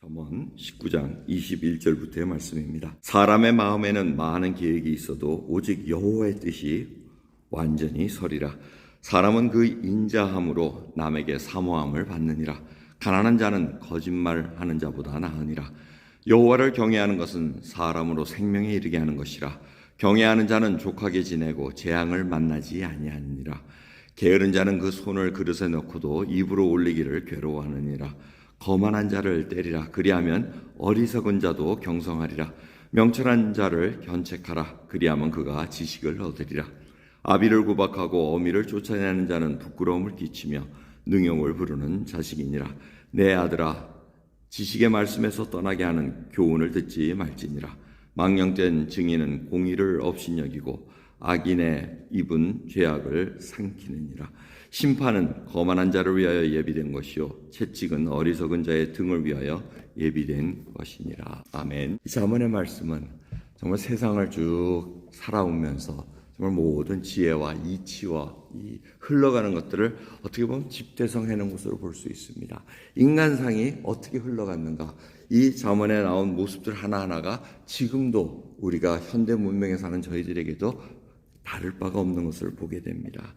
잠언 19장 21절부터의 말씀입니다. 사람의 마음에는 많은 계획이 있어도 오직 여호와의 뜻이 완전히 서리라. 사람은 그 인자함으로 남에게 사모함을 받느니라. 가난한 자는 거짓말하는 자보다 나으니라. 여호와를 경외하는 것은 사람으로 생명에 이르게 하는 것이라. 경외하는 자는 족하게 지내고 재앙을 만나지 아니하느니라. 게으른 자는 그 손을 그릇에 넣고도 입으로 올리기를 괴로워하느니라. 거만한 자를 때리라. 그리하면 어리석은 자도 경성하리라. 명철한 자를 견책하라. 그리하면 그가 지식을 얻으리라. 아비를 구박하고 어미를 쫓아내는 자는 부끄러움을 끼치며 능욕을 부르는 자식이니라. 내 아들아, 지식의 말씀에서 떠나게 하는 교훈을 듣지 말지니라. 망령된 증인은 공의를 업신여기고 악인의 입은 죄악을 삼키느니라. 심판은 거만한 자를 위하여 예비된 것이요 채찍은 어리석은 자의 등을 위하여 예비된 것이니라. 아멘. 이 잠언의 말씀은 정말 세상을 쭉 살아오면서 정말 모든 지혜와 이치와 이 흘러가는 것들을 어떻게 보면 집대성해놓은 것으로 볼 수 있습니다. 인간상이 어떻게 흘러갔는가, 이 잠언에 나온 모습들 하나하나가 지금도 우리가 현대 문명에 사는 저희들에게도 다를 바가 없는 것을 보게 됩니다.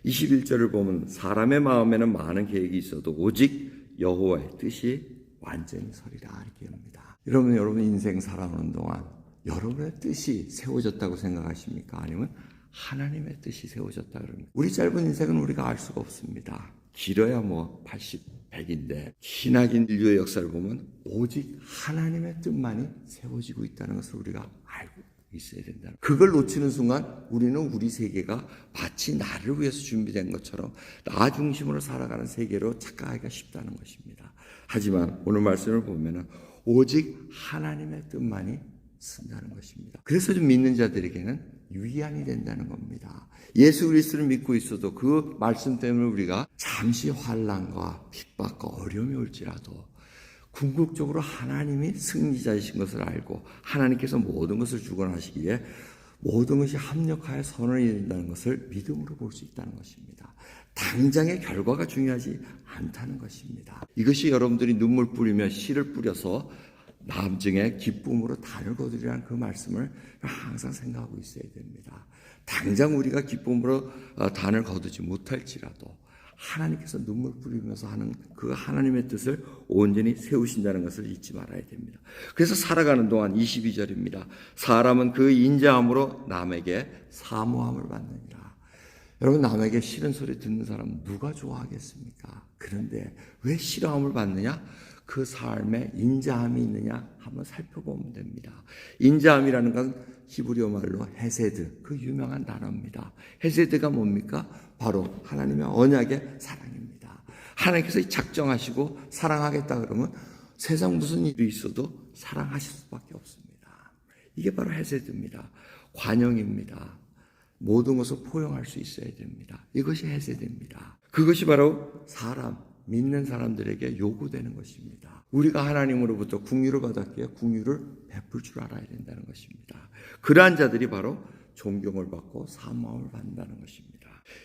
21절을 보면 사람의 마음에는 많은 계획이 있어도 오직 여호와의 뜻이 완전히 서리라 이렇게 합니다. 여러분 인생 살아오는 동안 여러분의 뜻이 세워졌다고 생각하십니까? 아니면 하나님의 뜻이 세워졌다 그럽니까? 우리 짧은 인생은 우리가 알 수가 없습니다. 길어야 80, 100인데 신학인 인류의 역사를 보면 오직 하나님의 뜻만이 세워지고 있다는 것을 우리가 알고 있어야 된다. 그걸 놓치는 순간 우리는 우리 세계가 마치 나를 위해서 준비된 것처럼 나 중심으로 살아가는 세계로 착각하기가 쉽다는 것입니다. 하지만 오늘 말씀을 보면 오직 하나님의 뜻만이 쓴다는 것입니다. 그래서 좀 믿는 자들에게는 위안이 된다는 겁니다. 예수 그리스도를 믿고 있어도 그 말씀 때문에 우리가 잠시 환난과 핍박과 어려움이 올지라도 궁극적으로 하나님이 승리자이신 것을 알고 하나님께서 모든 것을 주관하시기에 모든 것이 합력하여 선을 이룬다는 것을 믿음으로 볼 수 있다는 것입니다. 당장의 결과가 중요하지 않다는 것입니다. 이것이 여러분들이 눈물 뿌리며 씨를 뿌려서 나중에 기쁨으로 단을 거두리라는 그 말씀을 항상 생각하고 있어야 됩니다. 당장 우리가 기쁨으로 단을 거두지 못할지라도 하나님께서 눈물 뿌리면서 하는 그 하나님의 뜻을 온전히 세우신다는 것을 잊지 말아야 됩니다. 그래서 살아가는 동안 22절입니다. 사람은 그 인자함으로 남에게 사모함을 받느니라. 여러분, 남에게 싫은 소리 듣는 사람 누가 좋아하겠습니까? 그런데 왜 싫어함을 받느냐? 그 삶에 인자함이 있느냐 한번 살펴보면 됩니다. 인자함이라는 건 히브리어 말로 헤세드, 그 유명한 단어입니다. 헤세드가 뭡니까? 바로 하나님의 언약의 사랑입니다. 하나님께서 작정하시고 사랑하겠다 그러면 세상 무슨 일이 있어도 사랑하실 수밖에 없습니다. 이게 바로 헤세드입니다. 관용입니다. 모든 것을 포용할 수 있어야 됩니다. 이것이 헤세드입니다. 그것이 바로 믿는 사람들에게 요구되는 것입니다. 우리가 하나님으로부터 긍휼을 받았기에 긍휼을 베풀 줄 알아야 된다는 것입니다. 그러한 자들이 바로 존경을 받고 사모함을 받는다는 것입니다.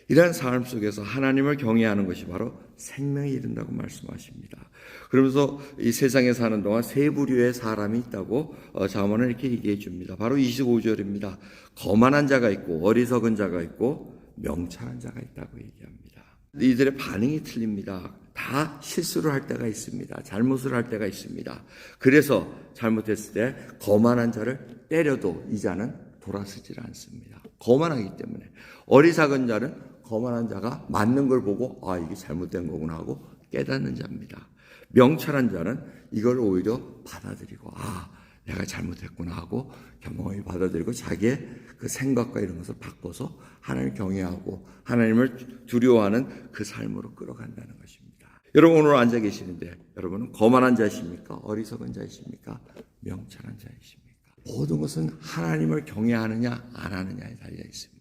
이러한 삶 속에서 하나님을 경외하는 것이 바로 생명에 이른다고 말씀하십니다. 그러면서 이 세상에 사는 동안 세 부류의 사람이 있다고 잠언은 이렇게 얘기해 줍니다. 바로 25절입니다. 거만한 자가 있고 어리석은 자가 있고 명철한 자가 있다고 얘기합니다. 이들의 반응이 틀립니다. 다 실수를 할 때가 있습니다. 잘못을 할 때가 있습니다. 그래서 잘못했을 때 거만한 자를 때려도 이 자는 돌아서질 않습니다. 거만하기 때문에. 어리석은 자는 거만한 자가 맞는 걸 보고 이게 잘못된 거구나 하고 깨닫는 자입니다. 명철한 자는 이걸 오히려 받아들이고 내가 잘못했구나 하고 겸허히 받아들이고 자기의 그 생각과 이런 것을 바꿔서 하나님을 경외하고 하나님을 두려워하는 그 삶으로 끌어간다는 것입니다. 여러분 오늘 앉아 계시는데 여러분은 거만한 자이십니까? 어리석은 자이십니까? 명철한 자이십니까? 모든 것은 하나님을 경외하느냐 안 하느냐에 달려 있습니다.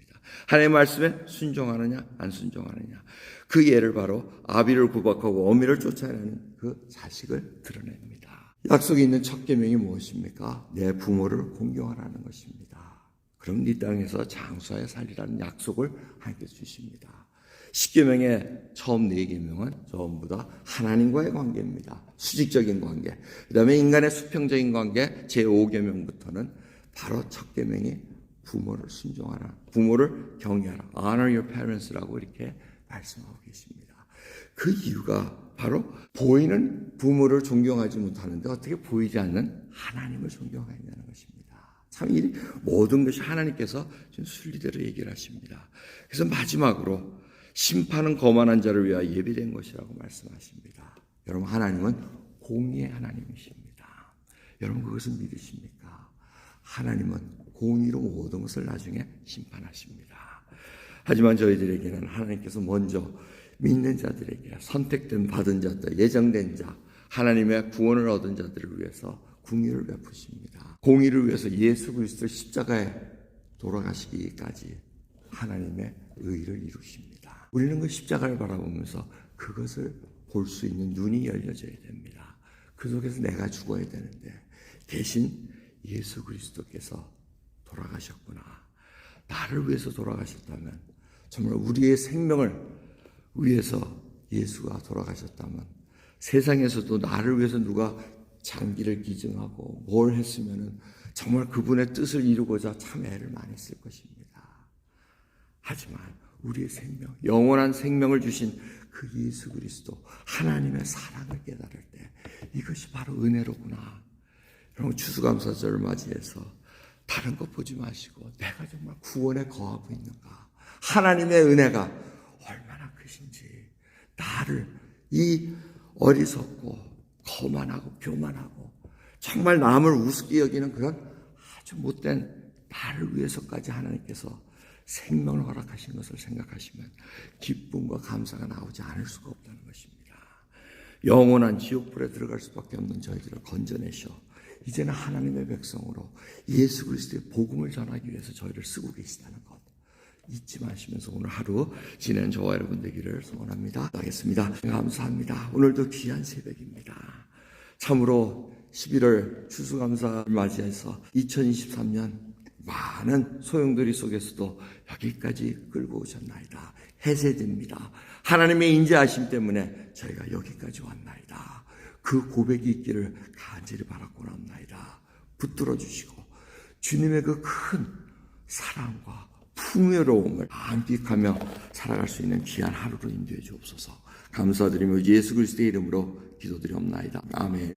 하나님의 말씀에 순종하느냐 안 순종하느냐. 그 예를 바로 아비를 구박하고 어미를 쫓아내는 그 자식을 드러냅니다. 약속이 있는 첫 계명이 무엇입니까? 내 부모를 공경하라는 것입니다. 그럼 네 땅에서 장수하여 살리라는 약속을 하나님께서 주십니다. 십계명의 처음 4계명은 전부 다 하나님과의 관계입니다. 수직적인 관계. 그 다음에 인간의 수평적인 관계 제5계명부터는 바로 첫 계명이 부모를 순종하라. 부모를 경외하라. Honor your parents라고 이렇게 말씀하고 계십니다. 그 이유가 바로 보이는 부모를 존경하지 못하는데 어떻게 보이지 않는 하나님을 존경해야 되는 것입니다. 참 이 모든 것이 하나님께서 지금 순리대로 얘기를 하십니다. 그래서 마지막으로 심판은 거만한 자를 위하여 예비된 것이라고 말씀하십니다. 여러분 하나님은 공의의 하나님이십니다. 여러분 그것을 믿으십니까? 하나님은 공의로 모든 것을 나중에 심판하십니다. 하지만 저희들에게는 하나님께서 먼저 믿는 자들에게 선택된 받은 자들, 예정된 자, 하나님의 구원을 얻은 자들을 위해서 공의를 베푸십니다. 공의를 위해서 예수 그리스도 십자가에 돌아가시기까지 하나님의 의를 이루십니다. 우리는 그 십자가를 바라보면서 그것을 볼 수 있는 눈이 열려져야 됩니다. 그 속에서 내가 죽어야 되는데 대신 예수 그리스도께서 돌아가셨구나. 나를 위해서 돌아가셨다면 정말 우리의 생명을 위해서 예수가 돌아가셨다면 세상에서도 나를 위해서 누가 장기를 기증하고 뭘 했으면은 정말 그분의 뜻을 이루고자 참 애를 많이 쓸 것입니다. 하지만 우리의 생명, 영원한 생명을 주신 그 예수 그리스도 하나님의 사랑을 깨달을 때 이것이 바로 은혜로구나. 여러분 추수감사절을 맞이해서 다른 것 보지 마시고 내가 정말 구원에 거하고 있는가. 하나님의 은혜가 얼마나 크신지 나를 이 어리석고 거만하고 교만하고 정말 남을 우습게 여기는 그런 아주 못된 나를 위해서까지 하나님께서 생명을 허락하신 것을 생각하시면 기쁨과 감사가 나오지 않을 수가 없다는 것입니다. 영원한 지옥불에 들어갈 수밖에 없는 저희들을 건져내셔 이제는 하나님의 백성으로 예수 그리스도의 복음을 전하기 위해서 저희를 쓰고 계시다는 것 잊지 마시면서 오늘 하루 지낸 저와 여러분 되기를 소원합니다. 하겠습니다. 감사합니다. 오늘도 귀한 새벽입니다. 참으로 11월 추수감사를 맞이해서 2023년 많은 소용돌이 속에서도 여기까지 끌고 오셨나이다. 해세됩니다. 하나님의 인자하심 때문에 저희가 여기까지 왔나이다. 그 고백이 있기를 간절히 바라고 납나이다. 붙들어 주시고 주님의 그 큰 사랑과 풍요로움을 만끽하며 살아갈 수 있는 귀한 하루로 인도해 주옵소서. 감사드리며 예수 그리스도의 이름으로 기도드리옵나이다. 아멘.